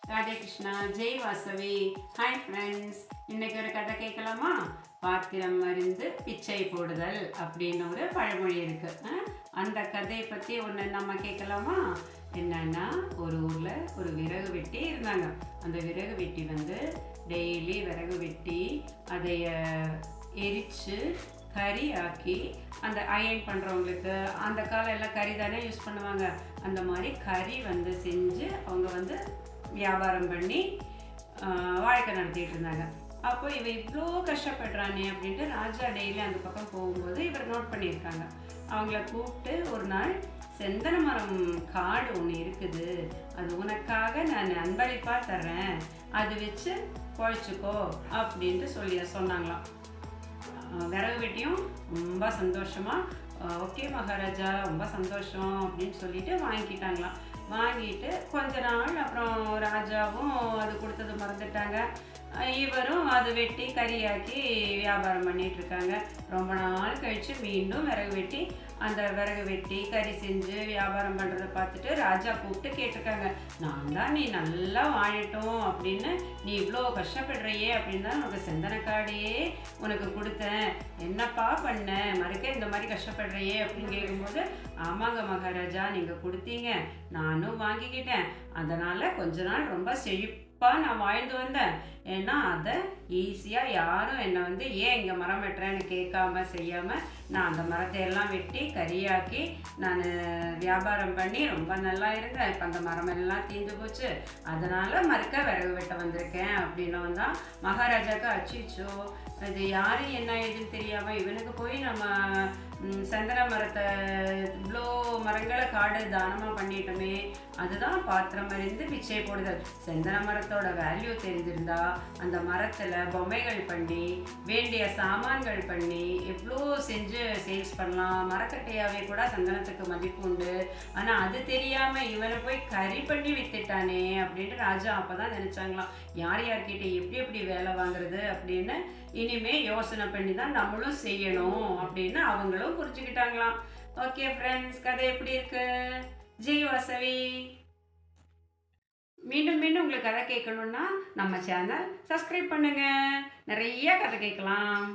Radhe Krishna, Jai Vasavi. Hi friends, இன்னைக்கு ஒரு கதை கேட்கலாமா? பாத்திரம் மருந்து பிச்சை போடுதல் அப்படின்னு ஒரு பழமொழி இருக்கு. அந்த கதையை பற்றி ஒன்று நம்ம கேட்கலாமா? என்னன்னா, ஒரு ஊரில் ஒரு விறகு வெட்டி இருந்தாங்க. அந்த விறகு வெட்டி டெய்லி விறகு வெட்டி அதை எரித்து கறி ஆக்கி அந்த அயன் பண்ணுறவங்களுக்கு அந்த காலம் எல்லாம் கறி தானே யூஸ் பண்ணுவாங்க. அந்த மாதிரி கறி செஞ்சு அவங்க வியாபாரம் பண்ணி வாழ்க்கை நடத்திட்டு இருந்தாங்க. அப்போ இவன் இவ்வளோ கஷ்டப்படுறானே அப்படின்ட்டு ராஜா டெய்லி அந்த பக்கம் போகும்போது இவர் நோட் பண்ணியிருக்காங்க. அவங்கள கூப்பிட்டு ஒரு நாள் செந்தன மரம் காடு ஒன்று இருக்குது, அது உனக்காக நான் அன்பளிப்பாக தர்றேன், அது வச்சு பொழைச்சிக்கோ அப்படின்ட்டு சொன்னாங்களாம். விறகு வெட்டியும் ரொம்ப சந்தோஷமாக ஓகே மகாராஜா ரொம்ப சந்தோஷம் அப்படின்னு சொல்லிட்டு வாங்கிக்கிட்டாங்களாம். வாங்கிட்டு கொஞ்ச நாள் அப்புறம் ராஜாவும் அது கொடுத்தது மறந்துட்டாங்க. இவரும் அது வெட்டி கறியாக்கி வியாபாரம் பண்ணிட்டு இருக்காங்க. ரொம்ப நாள் கழித்து மீண்டும் விறகு வெட்டி அந்த விறகு வெட்டி கறி செஞ்சு வியாபாரம் பண்ணுறதை பார்த்துட்டு ராஜா கூப்பிட்டு கேட்டிருக்காங்க, நான் தான் நீ நல்லா வாழட்டும் அப்படின்னு நீ இவ்வளோ கஷ்டப்படுறையே அப்படின்னு தான் உனக்கு செந்தனக்காடையே உனக்கு கொடுத்தேன், என்னப்பா பண்ண மறுக்க இந்த மாதிரி கஷ்டப்படுறையே அப்படின்னு கேட்கும்போது, ஆமாங்க மகாராஜா நீங்கள் கொடுத்தீங்க, நானும் வாங்கிக்கிட்டேன், அதனால் கொஞ்ச நாள் ரொம்ப நான் வாழ்ந்து வந்தேன். ஏன்னா அதை ஈஸியாக யாரும் என்னை ஏன் இங்கே மரம் வெட்டுறேன்னு கேட்காம செய்யாமல் நான் அந்த மரத்தை எல்லாம் வெட்டி கறியாக்கி நான் வியாபாரம் பண்ணி ரொம்ப நல்லா இருந்தேன். இப்போ அந்த மரம் எல்லாம் தீர்ந்து போச்சு, அதனால் மறுக்க விறகு வெட்ட வந்திருக்கேன் அப்படின்னு தான் மகாராஜாவுக்கு அச்சிச்சோ அது யார் என்ன ஏதுன்னு தெரியாமல் இவனுக்கு போய் நம்ம சந்தன மரத்தை இவ்வளோ மரங்களை காடு தானமாக பண்ணிட்டோமே, அதுதான் பாத்திரம் அறிந்து பிச்சை போடுதல். சந்தன மரத்தோட வேல்யூ தெரிஞ்சிருந்தா அந்த மரத்தில் பொம்மைகள் பண்ணி வேண்டிய சாமான்கள் பண்ணி எவ்வளோ செஞ்சு சேல்ஸ் பண்ணலாம். மரக்கட்டையாகவே கூட சந்தனத்துக்கு மதிப்பு உண்டு. ஆனால் அது தெரியாமல் இவனை போய் கறி பண்ணி வித்துட்டானே அப்படின்ட்டு ராஜா அப்போ தான் நினச்சாங்களாம், யார்கிட்ட எப்படி வேலை வாங்குறது அப்படின்னு இனிமே யோசனை பண்ணி தான் நம்மளும் செய்யணும் அப்படின்னு அவங்களும் புரிஞ்சுக்கிட்டாங்களாம். ஓகே ஃப்ரெண்ட்ஸ், கதை எப்படி இருக்கு? ஜெய் வாசவி. மீண்டும் மீண்டும் உங்களுக்கு கதை கேட்கணுன்னா நம்ம சேனல் சப்ஸ்கிரைப் பண்ணுங்க, நிறைய கதை கேட்கலாம்.